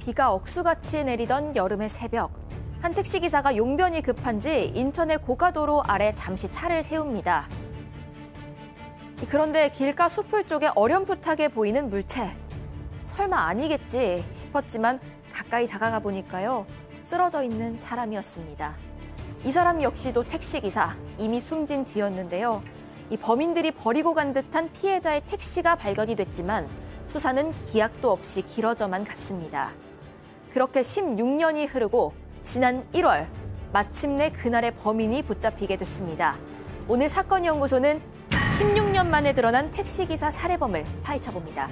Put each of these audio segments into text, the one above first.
비가 억수같이 내리던 여름의 새벽. 한 택시기사가 용변이 급한지 인천의 고가도로 아래 잠시 차를 세웁니다. 그런데 길가 수풀 쪽에 어렴풋하게 보이는 물체. 설마 아니겠지 싶었지만 가까이 다가가 보니까요. 쓰러져 있는 사람이었습니다. 이 사람 역시도 택시기사, 이미 숨진 뒤였는데요. 이 범인들이 버리고 간 듯한 피해자의 택시가 발견이 됐지만 수사는 기약도 없이 길어져만 갔습니다. 그렇게 16년이 흐르고 지난 1월 마침내 그날의 범인이 붙잡히게 됐습니다. 오늘 사건연구소는 16년 만에 드러난 택시기사 살해범을 파헤쳐봅니다.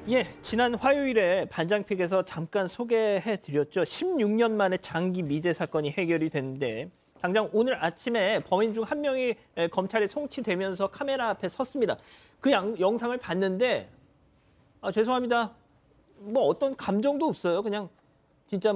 예, 지난 화요일에 반장픽에서 잠깐 소개해드렸죠. 16년 만에 장기 미제 사건이 해결이 됐는데 당장 오늘 아침에 범인 중 한 명이 검찰에 송치되면서 카메라 앞에 섰습니다. 그 영상을 봤는데 죄송합니다. 뭐 어떤 감정도 없어요. 그냥 진짜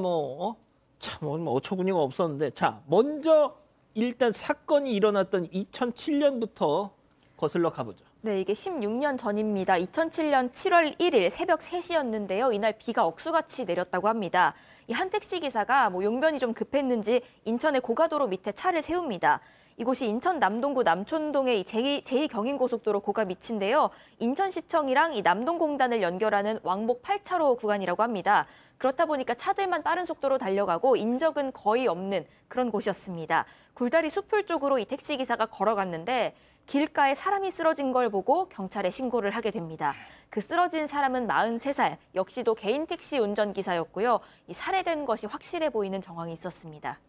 참 어처구니가 없었는데 자, 먼저 일단 사건이 일어났던 2007년부터 거슬러 가보죠. 네, 이게 16년 전입니다. 2007년 7월 1일 새벽 3시였는데요. 이날 비가 억수같이 내렸다고 합니다. 이 한 택시기사가 용변이 좀 급했는지 인천의 고가도로 밑에 차를 세웁니다. 이곳이 인천 남동구 남촌동의 이 제2경인고속도로 고가 밑인데요. 인천시청이랑 이 남동공단을 연결하는 왕복 8차로 구간이라고 합니다. 그렇다 보니까 차들만 빠른 속도로 달려가고 인적은 거의 없는 그런 곳이었습니다. 굴다리 수풀 쪽으로 이 택시기사가 걸어갔는데 길가에 사람이 쓰러진 걸 보고 경찰에 신고를 하게 됩니다. 그 쓰러진 사람은 43살, 역시도 개인 택시 운전기사였고요. 이 살해된 것이 확실해 보이는 정황이 있었습니다.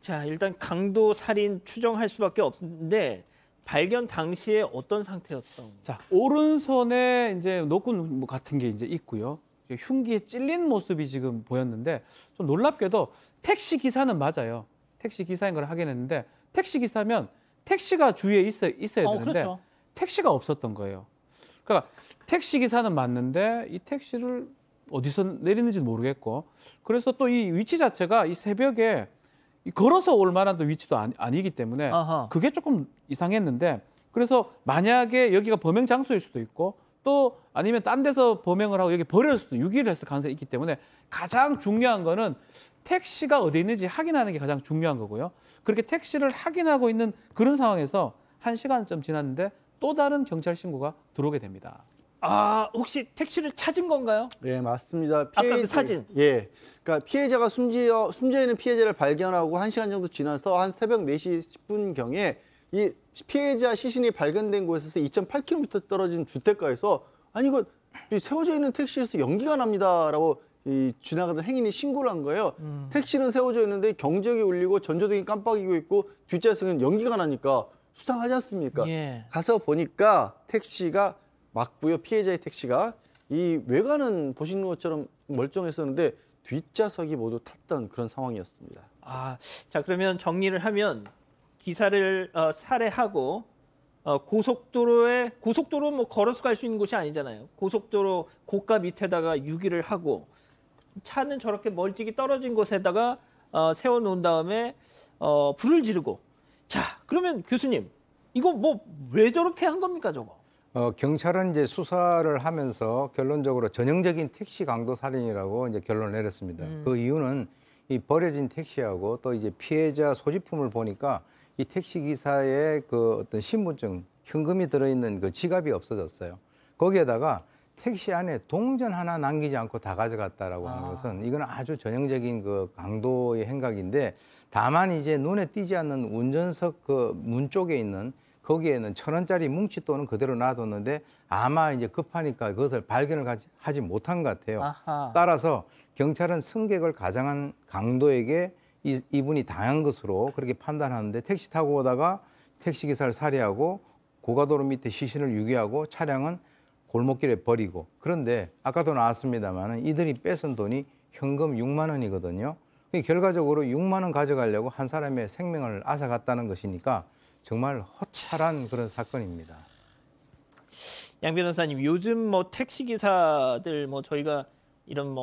자, 일단 강도 살인 추정할 수밖에 없는데 발견 당시에 어떤 상태였던? 자, 오른손에 이제 노끈 같은 게 이제 있고요. 흉기에 찔린 모습이 지금 보였는데 좀 놀랍게도 택시 기사는 맞아요. 택시 기사인 걸 확인했는데 택시 기사면 택시가 주위에 있어야 되는데 그렇죠. 택시가 없었던 거예요. 그러니까 택시 기사는 맞는데 이 택시를 어디서 내리는지 모르겠고 그래서 또 이 위치 자체가 이 새벽에 걸어서 올 만한 위치도 아니기 때문에 그게 조금 이상했는데 그래서 만약에 여기가 범행 장소일 수도 있고 또 아니면 딴 데서 범행을 하고 여기 버릴 수도 유기를 했을 가능성이 있기 때문에 가장 중요한 거는 택시가 어디 있는지 확인하는 게 가장 중요한 거고요. 그렇게 택시를 확인하고 있는 그런 상황에서 1시간쯤 지났는데 또 다른 경찰 신고가 들어오게 됩니다. 혹시 택시를 찾은 건가요? 네, 맞습니다. 아까 그 사진. 예. 그러니까 피해자가 숨져 있는 피해자를 발견하고 1시간 정도 지나서 한 새벽 4시 10분경에 이 피해자 시신이 발견된 곳에서 2.8km 떨어진 주택가에서 아니 이거 세워져 있는 택시에서 연기가 납니다라고 지나가던 행인이 신고를 한 거예요. 택시는 세워져 있는데 경적이 울리고 전조등이 깜빡이고 있고 뒷좌석은 연기가 나니까 수상하지 않습니까? 예. 가서 보니까 택시가 맞고요. 피해자의 택시가 이 외관은 보시는 것처럼 멀쩡했었는데 뒷좌석이 모두 탔던 그런 상황이었습니다. 자, 그러면 정리를 하면 기사를 살해하고 고속도로 걸어서 갈 수 있는 곳이 아니잖아요. 고속도로 고가 밑에다가 유기를 하고 차는 저렇게 멀찍이 떨어진 곳에다가 세워놓은 다음에 불을 지르고. 자, 그러면 교수님 이거 왜 저렇게 한 겁니까 저거? 경찰은 이제 수사를 하면서 결론적으로 전형적인 택시 강도 살인이라고 이제 결론을 내렸습니다. 그 이유는 이 버려진 택시하고 또 이제 피해자 소지품을 보니까 이 택시 기사의 그 어떤 신분증, 현금이 들어있는 그 지갑이 없어졌어요. 거기에다가 택시 안에 동전 하나 남기지 않고 다 가져갔다라고 하는 것은 이건 아주 전형적인 그 강도의 행각인데 다만 이제 눈에 띄지 않는 운전석 그 문 쪽에 있는 거기에는 1,000원짜리 뭉칫돈은 그대로 놔뒀는데 아마 이제 급하니까 그것을 발견을 하지 못한 것 같아요. 따라서 경찰은 승객을 가장한 강도에게 이분이 당한 것으로 그렇게 판단하는데 택시 타고 오다가 택시기사를 살해하고 고가도로 밑에 시신을 유기하고 차량은 골목길에 버리고 그런데 아까도 나왔습니다만 이들이 뺏은 돈이 현금 6만 원이거든요. 결과적으로 6만 원 가져가려고 한 사람의 생명을 앗아갔다는 것이니까 정말 허탈한 그런 사건입니다. 양 변호사님, 요즘 택시 기사들 저희가 이런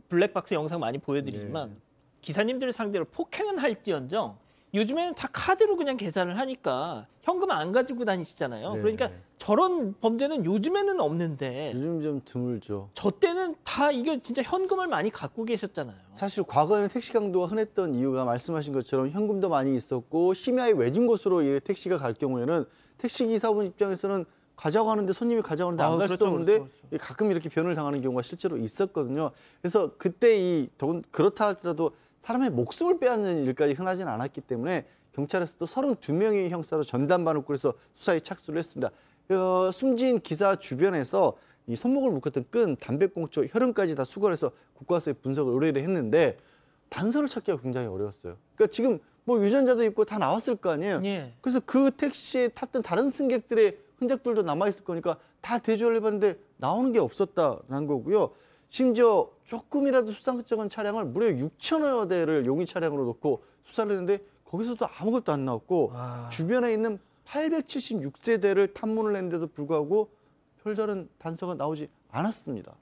블랙박스 영상 많이 보여드리지만 기사님들 상대로 폭행은 할지언정 요즘에는 다 카드로 그냥 계산을 하니까 현금 안 가지고 다니시잖아요. 네. 그러니까 저런 범죄는 요즘에는 없는데 요즘 좀 드물죠. 저 때는 다 이게 진짜 현금을 많이 갖고 계셨잖아요. 사실 과거에는 택시 강도가 흔했던 이유가 말씀하신 것처럼 현금도 많이 있었고 심야에 외진 곳으로 이 택시가 갈 경우에는 택시 기사분 입장에서는 가자고 하는데 손님이 가자고 하는데 안 갈 수도 없는데 그렇죠. 가끔 이렇게 변을 당하는 경우가 실제로 있었거든요. 그래서 그때 그렇다 하더라도 사람의 목숨을 빼앗는 일까지 흔하지는 않았기 때문에 경찰에서도 32명의 형사로 전담반을 꾸려서 수사에 착수를 했습니다. 숨진 기사 주변에서 이 손목을 묶었던 끈, 담배꽁초, 혈흔까지 다 수거해서 국과수에 분석을 의뢰를 했는데 단서를 찾기가 굉장히 어려웠어요. 그러니까 지금 뭐 유전자도 있고 다 나왔을 거 아니에요. 예. 그래서 그 택시에 탔던 다른 승객들의 흔적들도 남아있을 거니까 다 대조를 해봤는데 나오는 게 없었다는 거고요. 심지어 조금이라도 수상쩍은 차량을 무려 6천여 대를 용의 차량으로 놓고 수사를 했는데 거기서도 아무것도 안 나왔고 주변에 있는 876세대를 탐문을 했는데도 불구하고 별다른 단서가 나오지 않았습니다.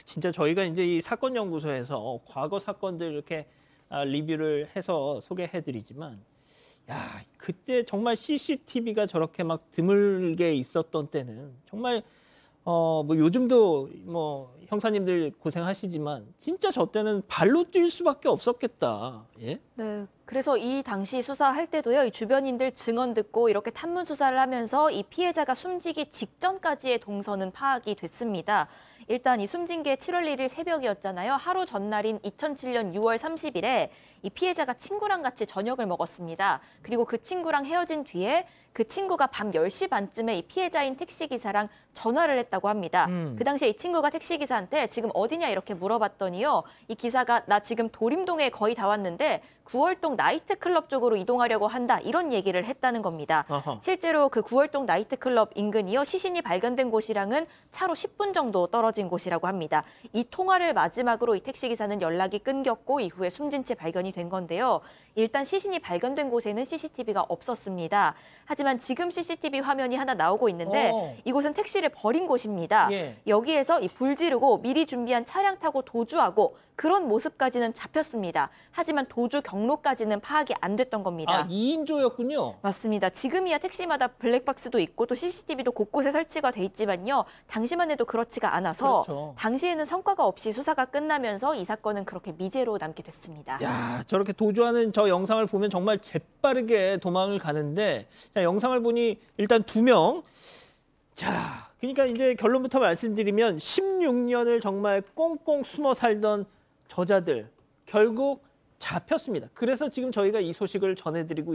진짜 저희가 이제 이 사건 연구소에서 과거 사건들 이렇게 리뷰를 해서 소개해드리지만, 야 그때 정말 CCTV가 저렇게 막 드물게 있었던 때는 정말 뭐 요즘도 뭐 형사님들 고생하시지만 진짜 저 때는 발로 뛸 수밖에 없었겠다. 예? 네, 그래서 이 당시 수사할 때도요, 이 주변인들 증언 듣고 이렇게 탐문 수사를 하면서 이 피해자가 숨지기 직전까지의 동선은 파악이 됐습니다. 일단 이 숨진 게 7월 1일 새벽이었잖아요. 하루 전날인 2007년 6월 30일에 이 피해자가 친구랑 같이 저녁을 먹었습니다. 그리고 그 친구랑 헤어진 뒤에 그 친구가 밤 10시 반쯤에 이 피해자인 택시기사랑 전화를 했다고 합니다. 그 당시에 이 친구가 택시기사한테 지금 어디냐 이렇게 물어봤더니요. 이 기사가 나 지금 도림동에 거의 다 왔는데 9월동 나이트클럽 쪽으로 이동하려고 한다. 이런 얘기를 했다는 겁니다. 어허. 실제로 그 9월동 나이트클럽 인근이요. 시신이 발견된 곳이랑은 차로 10분 정도 떨어진 곳이라고 합니다. 이 통화를 마지막으로 이 택시기사는 연락이 끊겼고 이후에 숨진 채 발견이 된 건데요. 일단 시신이 발견된 곳에는 CCTV가 없었습니다. 하지만 지금 CCTV 화면이 하나 나오고 있는데 이곳은 택시를 버린 곳입니다. 예. 여기에서 이 불 지르고 미리 준비한 차량 타고 도주하고 그런 모습까지는 잡혔습니다. 하지만 도주 경로까지는 파악이 안 됐던 겁니다. 2인조였군요. 맞습니다. 지금이야 택시마다 블랙박스도 있고 또 CCTV도 곳곳에 설치가 돼 있지만요. 당시만 해도 그렇지가 않아서 그렇죠. 당시에는 성과가 없이 수사가 끝나면서 이 사건은 그렇게 미제로 남게 됐습니다. 야, 저렇게 도주하는 저 영상을 보면 정말 재빠르게 도망을 가는데, 자, 영상을 보니 일단 2명. 자, 그러니까 이제 결론부터 말씀드리면 16년을 정말 꽁꽁 숨어 살던 저자들 결국 잡혔습니다. 그래서 지금 저희가 이 소식을 전해드리고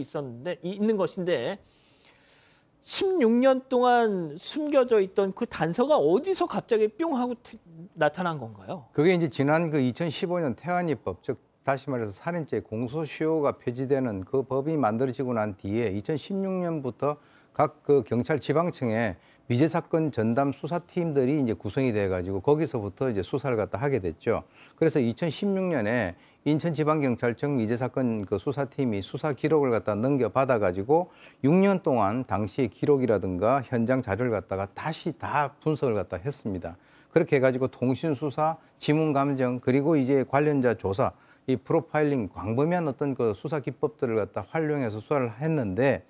있는 것인데 16년 동안 숨겨져 있던 그 단서가 어디서 갑자기 뿅 하고 나타난 건가요? 그게 이제 지난 그 2015년 태안이법, 즉 다시 말해서 살인죄 공소시효가 폐지되는 그 법이 만들어지고 난 뒤에 2016년부터 각 그 경찰 지방청에 미제 사건 전담 수사팀들이 이제 구성이 돼 가지고 거기서부터 이제 수사를 갖다 하게 됐죠. 그래서 2016년에 인천지방경찰청 미제 사건 그 수사팀이 수사 기록을 갖다 넘겨받아 가지고 6년 동안 당시의 기록이라든가 현장 자료를 갖다가 다시 다 분석을 갖다 했습니다. 그렇게 해가지고 통신 수사, 지문 감정, 그리고 이제 관련자 조사, 이 프로파일링, 광범위한 어떤 그 수사 기법들을 갖다 활용해서 수사를 했는데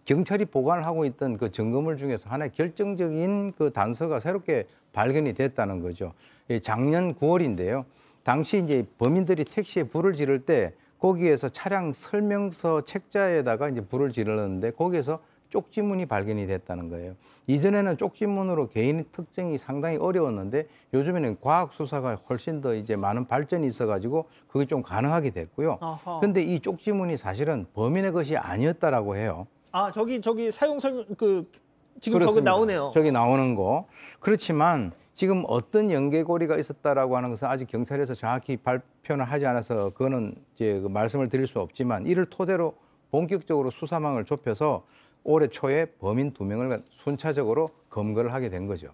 경찰이 보관을 하고 있던 그 증거물 중에서 하나의 결정적인 그 단서가 새롭게 발견이 됐다는 거죠. 작년 9월인데요. 당시 이제 범인들이 택시에 불을 지를 때 거기에서 차량 설명서 책자에다가 이제 불을 지르는데 거기에서 쪽지문이 발견이 됐다는 거예요. 이전에는 쪽지문으로 개인 특정이 상당히 어려웠는데 요즘에는 과학 수사가 훨씬 더 이제 많은 발전이 있어가지고 그게 좀 가능하게 됐고요. 근데 이 쪽지문이 사실은 범인의 것이 아니었다라고 해요. 저기 사용 설명 지금 그렇습니다. 저기 나오네요. 저기 나오는 거. 그렇지만 지금 어떤 연계고리가 있었다라고 하는 것은 아직 경찰에서 정확히 발표는 하지 않아서 그거는 이제 그 말씀을 드릴 수 없지만 이를 토대로 본격적으로 수사망을 좁혀서 올해 초에 범인 2명을 순차적으로 검거를 하게 된 거죠.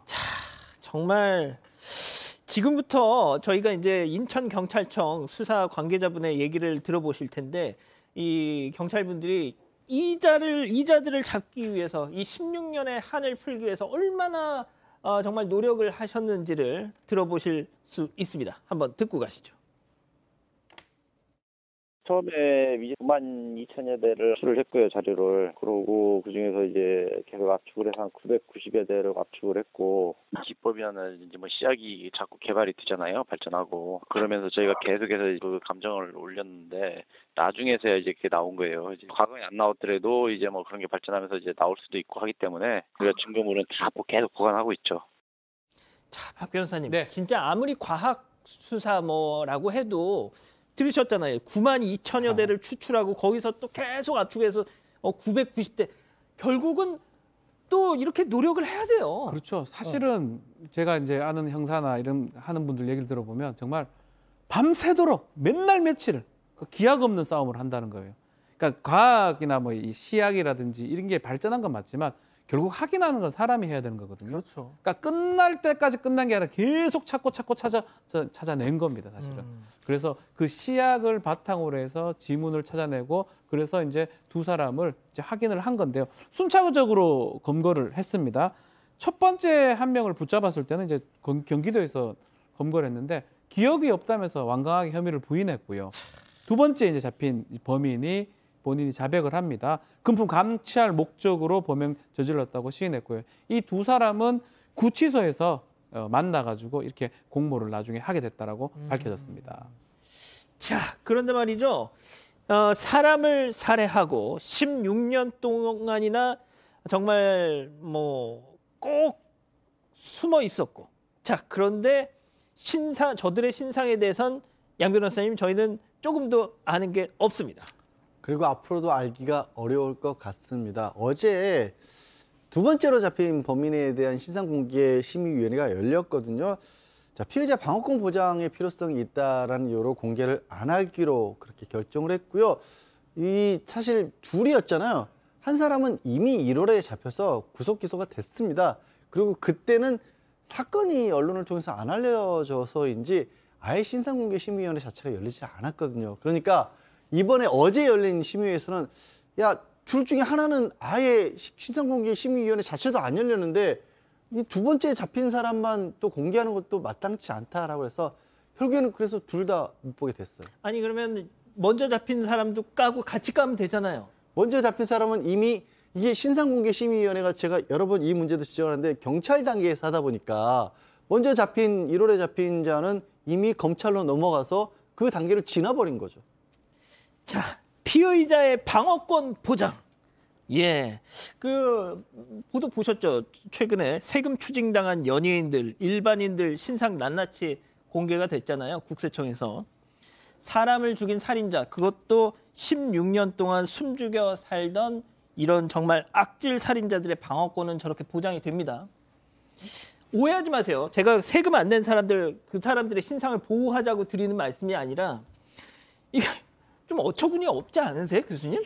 정말 지금부터 저희가 이제 인천경찰청 수사 관계자분의 얘기를 들어보실 텐데 이 경찰분들이 이자들을 잡기 위해서 이 16년의 한을 풀기 위해서 얼마나 정말 노력을 하셨는지를 들어보실 수 있습니다. 한번 듣고 가시죠. 처음에 92,000여 대를 수를 했고요, 자료를. 그러고 그중에서 이제 계속 압축을 해서 한 990여 대를 압축을 했고, 기법이라는 이제 뭐 씨앗이 자꾸 개발이 되잖아요, 발전하고. 그러면서 저희가 계속해서 그 감정을 올렸는데, 나중에서야 이제 그게 나온 거예요. 이제 과거에 안 나왔더라도 이제 뭐 그런 게 발전하면서 이제 나올 수도 있고 하기 때문에 우리가 증거물은 다 계속 보관하고 있죠. 자, 박 변호사님, 네. 진짜 아무리 과학 수사 뭐라고 해도 들으셨잖아요. 92,000여 대를 추출하고 거기서 또 계속 압축해서 990대. 결국은 또 이렇게 노력을 해야 돼요. 그렇죠. 사실은 제가 이제 아는 형사나 이런 하는 분들 얘기를 들어보면 정말 밤새도록 맨날 며칠을 그 기약 없는 싸움을 한다는 거예요. 그러니까 과학이나 뭐 이 시약이라든지 이런 게 발전한 건 맞지만 결국 확인하는 건 사람이 해야 되는 거거든요. 그렇죠. 그러니까 끝날 때까지 끝난 게 아니라 계속 찾고 찾아낸 겁니다, 사실은. 그래서 그 시약을 바탕으로 해서 지문을 찾아내고 그래서 이제 두 사람을 이제 확인을 한 건데요. 순차적으로 검거를 했습니다. 첫 번째 한 명을 붙잡았을 때는 이제 경기도에서 검거를 했는데 기억이 없다면서 완강하게 혐의를 부인했고요. 두 번째 이제 잡힌 범인이 본인이 자백을 합니다. 금품 감취할 목적으로 범행 저질렀다고 시인했고요. 이 두 사람은 구치소에서 만나가지고 이렇게 공모를 나중에 하게 됐다라고 밝혀졌습니다. 자, 그런데 말이죠. 사람을 살해하고 16년 동안이나 정말 뭐 꼭 숨어 있었고. 자, 그런데 저들의 신상에 대해선 양 변호사님 저희는 조금도 아는 게 없습니다. 그리고 앞으로도 알기가 어려울 것 같습니다. 어제 두 번째로 잡힌 범인에 대한 신상공개 심의위원회가 열렸거든요. 자, 피해자 방어권 보장의 필요성이 있다라는 이유로 공개를 안 하기로 그렇게 결정을 했고요. 이 사실 둘이었잖아요. 한 사람은 이미 1월에 잡혀서 구속 기소가 됐습니다. 그리고 그때는 사건이 언론을 통해서 안 알려져서인지 아예 신상공개 심의위원회 자체가 열리지 않았거든요. 그러니까 이번에 어제 열린 심의회에서는 야, 둘 중에 하나는 아예 신상공개 심의위원회 자체도 안 열렸는데 이 두 번째 잡힌 사람만 또 공개하는 것도 마땅치 않다라고 해서 결국에는 그래서 둘 다 못 보게 됐어요. 아니 그러면 먼저 잡힌 사람도 까고 같이 까면 되잖아요. 먼저 잡힌 사람은 이미 이게 신상공개 심의위원회가 제가 여러 번 이 문제도 지적하는데 경찰 단계에서 하다 보니까 먼저 잡힌 1월에 잡힌 자는 이미 검찰로 넘어가서 그 단계를 지나버린 거죠. 자, 피의자의 방어권 보장. 예, 그 보도 보셨죠? 최근에 세금 추징당한 연예인들, 일반인들 신상 낱낱이 공개가 됐잖아요. 국세청에서. 사람을 죽인 살인자, 그것도 16년 동안 숨죽여 살던 이런 정말 악질 살인자들의 방어권은 저렇게 보장이 됩니다. 오해하지 마세요. 제가 세금 안 낸 사람들, 그 사람들의 신상을 보호하자고 드리는 말씀이 아니라 이게 좀 어처구니 없지 않으세요, 교수님?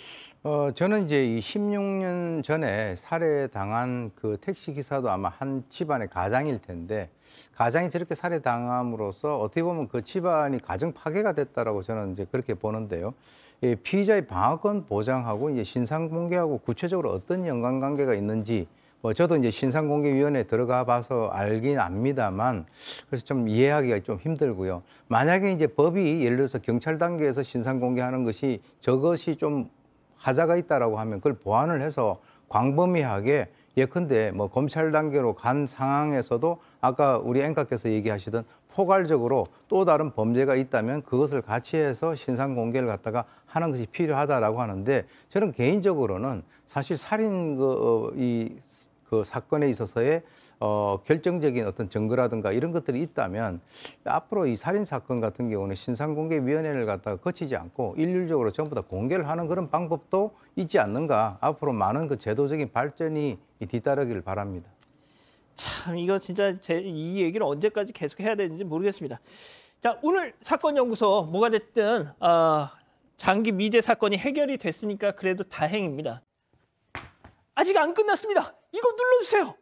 저는 이제 이 16년 전에 살해당한 그 택시 기사도 아마 한 집안의 가장일 텐데 가장이 저렇게 살해당함으로써 어떻게 보면 그 집안이 가정 파괴가 됐다라고 저는 이제 그렇게 보는데요. 이 피의자의 방어권 보장하고 이제 신상 공개하고 구체적으로 어떤 연관관계가 있는지 뭐 저도 이제 신상공개위원회에 들어가 봐서 알긴 압니다만 그래서 좀 이해하기가 좀 힘들고요. 만약에 이제 법이 예를 들어서 경찰 단계에서 신상공개하는 것이 저것이 좀 하자가 있다라고 하면 그걸 보완을 해서 광범위하게 예컨대 뭐 검찰 단계로 간 상황에서도 아까 우리 앵커께서 얘기하시던 포괄적으로 또 다른 범죄가 있다면 그것을 같이 해서 신상 공개를 갖다가 하는 것이 필요하다라고 하는데 저는 개인적으로는 사실 살인 그 사건에 있어서의 결정적인 어떤 증거라든가 이런 것들이 있다면 앞으로 이 살인 사건 같은 경우는 신상공개위원회를 갖다가 거치지 않고 일률적으로 전부 다 공개를 하는 그런 방법도 있지 않는가. 앞으로 많은 그 제도적인 발전이 뒤따르기를 바랍니다. 참 이거 진짜 이 얘기를 언제까지 계속 해야 되는지 모르겠습니다. 자, 오늘 사건연구소 뭐가 됐든 장기 미제 사건이 해결이 됐으니까 그래도 다행입니다. 아직 안 끝났습니다. 이거 눌러주세요.